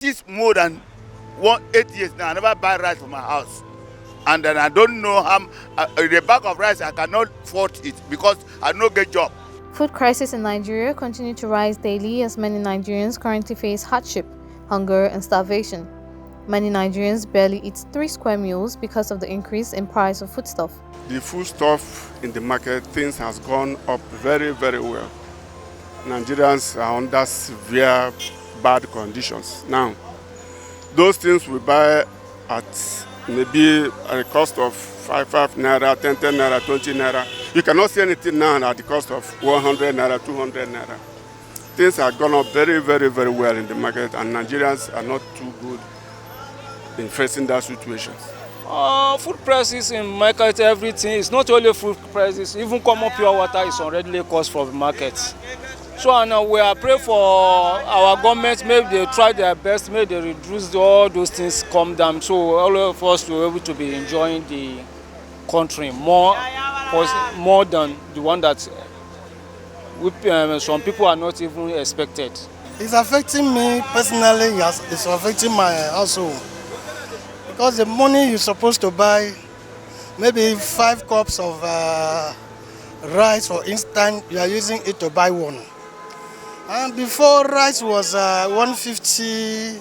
It's more than 8 years now. I never buy rice from my house. And then I don't know how the bag of rice I cannot afford it because I no get job. Food crisis in Nigeria continue to rise daily as many Nigerians currently face hardship, hunger, and starvation. Many Nigerians barely eat 3 square meals because of the increase in price of foodstuff. The foodstuff in the market, things has gone up very, very well. Nigerians are under severe bad conditions. Now, those things we buy at maybe at the cost of 5 naira, 10 naira, 20 naira. You cannot see anything now at the cost of 100 naira, 200 naira. Things have gone up very, very, very well in the market, and Nigerians are not too good in facing that situation. Food prices in market, everything. It's not only food prices, even common pure water is already cost from the market. So now we are praying for our government, maybe they try their best, maybe they reduce all those things, come down, so all of us will be able to be enjoying the country more than the one that some people are not even expected. It's affecting me personally, yes, it's affecting my household. Because the money you're supposed to buy, maybe 5 cups of rice, for instance, you are using it to buy one. And before, rice was 150,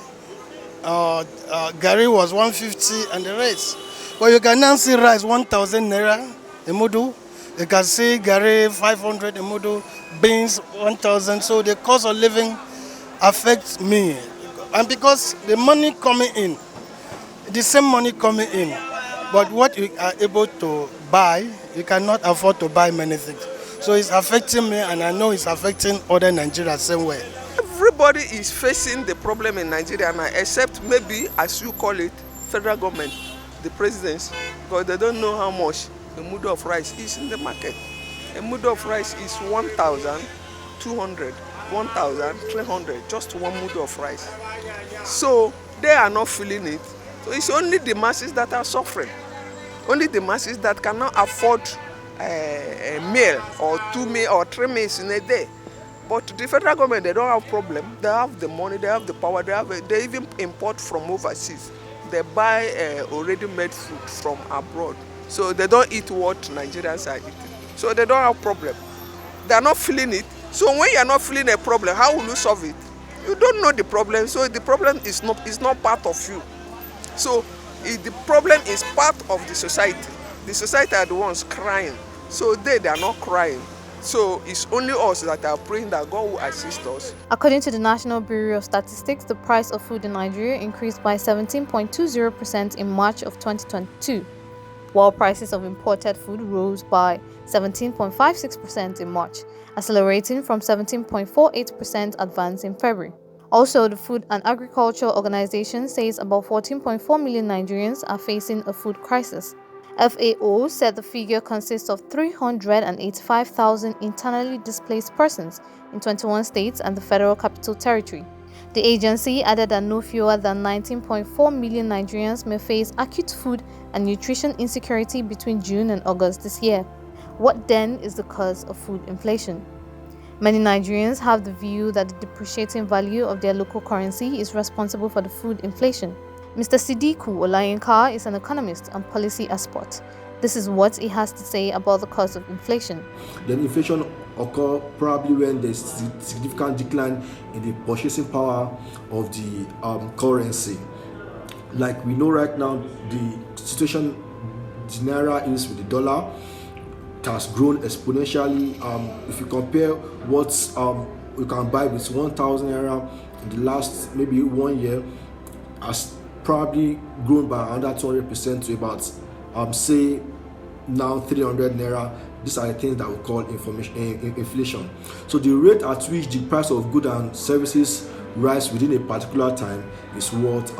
gari was 150 and the rest. But you can now see rice 1,000 naira a mudu. You can see gari 500 a mudu, beans 1,000. So the cost of living affects me. And because the money coming in, the same money coming in, but what you are able to buy, you cannot afford to buy many things. So it's affecting me, and I know it's affecting other Nigerians same way. Everybody is facing the problem in Nigeria now, except maybe, as you call it, federal government, the presidency, because they don't know how much a mudu of rice is in the market. A mudu of rice is 1,200, 1,300, just one mudu of rice. So they are not feeling it. So it's only the masses that are suffering. Only the masses that cannot afford a meal or 2 meals or 3 meals in a day. But the federal government, they don't have problem. They have the money, they have the power, they even import from overseas. They buy already made food from abroad. So they don't eat what Nigerians are eating. So they don't have problem. They are not feeling it. So when you are not feeling a problem, how will you solve it? You don't know the problem, so the problem is not part of you. So the problem is part of the society. The society are the ones crying. So they are not crying. So it's only us that are praying that God will assist us. According to the National Bureau of Statistics, the price of food in Nigeria increased by 17.20% in March of 2022, while prices of imported food rose by 17.56% in March, accelerating from 17.48% advance in February. Also, the Food and Agriculture Organization says about 14.4 million Nigerians are facing a food crisis. FAO said the figure consists of 385,000 internally displaced persons in 21 states and the Federal Capital Territory. The agency added that no fewer than 19.4 million Nigerians may face acute food and nutrition insecurity between June and August this year. What then is the cause of food inflation? Many Nigerians have the view that the depreciating value of their local currency is responsible for the food inflation. Mr. Sidiku Olayinka is an economist and policy expert. This is what he has to say about the cause of inflation. Then inflation occurs probably when there's significant decline in the purchasing power of the currency. Like we know right now, the situation the naira is with the dollar has grown exponentially. If you compare what you can buy with 1,000 naira in the last maybe 1 year, has probably grown by under 200% to about say now 300 naira. These are the things that we call inflation. So the rate at which the price of goods and services rise within a particular time is what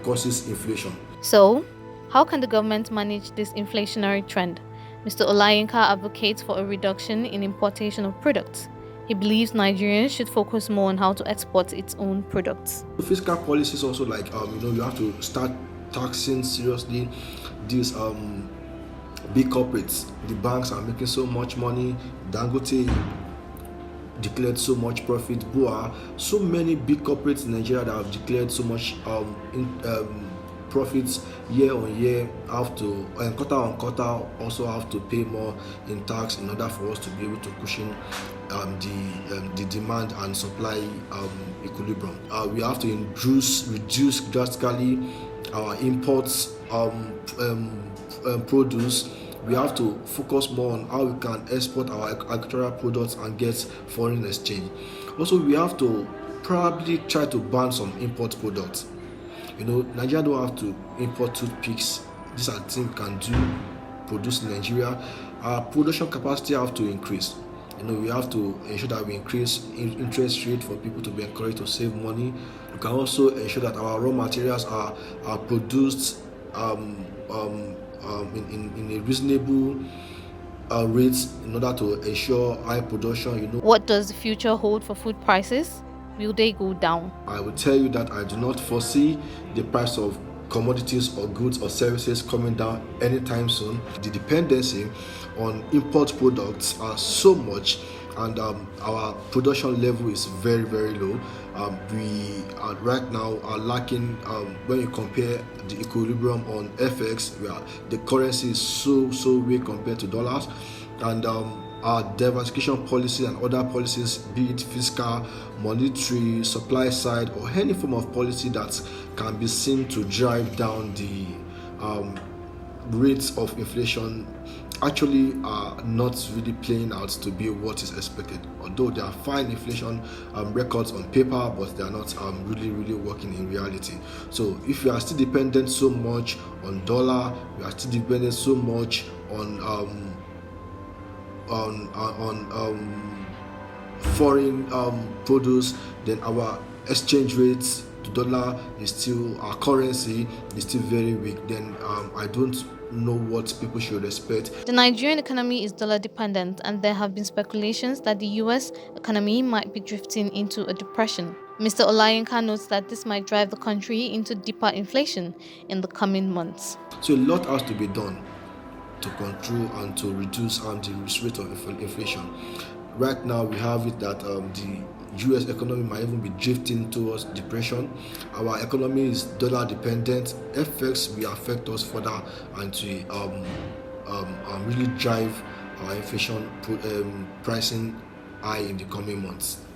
causes inflation. So, how can the government manage this inflationary trend? Mr. Olayinka advocates for a reduction in importation of products. He believes Nigerians should focus more on how to export its own products. Fiscal policies also like you have to start taxing seriously these big corporates. The banks are making so much money. Dangote declared so much profit. BUA, so many big corporates in Nigeria that have declared so much profits year on year, have to and quarter on quarter also have to pay more in tax in order for us to be able to cushion the demand and supply equilibrium. We have to reduce drastically our imports produce. We have to focus more on how we can export our agricultural products and get foreign exchange. Also, we have to probably try to ban some import products. Nigeria don't have to import toothpicks. These are things we can do, produce in Nigeria. Our production capacity have to increase. We have to ensure that we increase interest rate for people to be encouraged to save money. We can also ensure that our raw materials are produced in a reasonable rate in order to ensure high production. What does the future hold for food prices? Will they go down? I will tell you that I do not foresee the price of commodities or goods or services coming down anytime soon. The dependency on import products are so much, and our production level is very, very low. We are right now are lacking when you compare the equilibrium on FX, where the currency is so weak compared to dollars, and our diversification policy and other policies, be it fiscal, monetary, supply side, or any form of policy that can be seen to drive down the rates of inflation, actually are not really playing out to be what is expected. Although there are fine inflation records on paper, but they are not really working in reality. So if we are still dependent so much on dollar, we are still dependent so much on foreign produce, then our exchange rates to dollar is still, our currency is still very weak. Then I don't know what people should expect. The Nigerian economy is dollar dependent, and there have been speculations that the US economy might be drifting into a depression. Mr. Olayinka notes that this might drive the country into deeper inflation in the coming months. So a lot has to be done to control and to reduce the rate of inflation. Right now we have it that the US economy might even be drifting towards depression. Our economy is dollar dependent. FX will affect us further and to really drive our inflation pricing high in the coming months.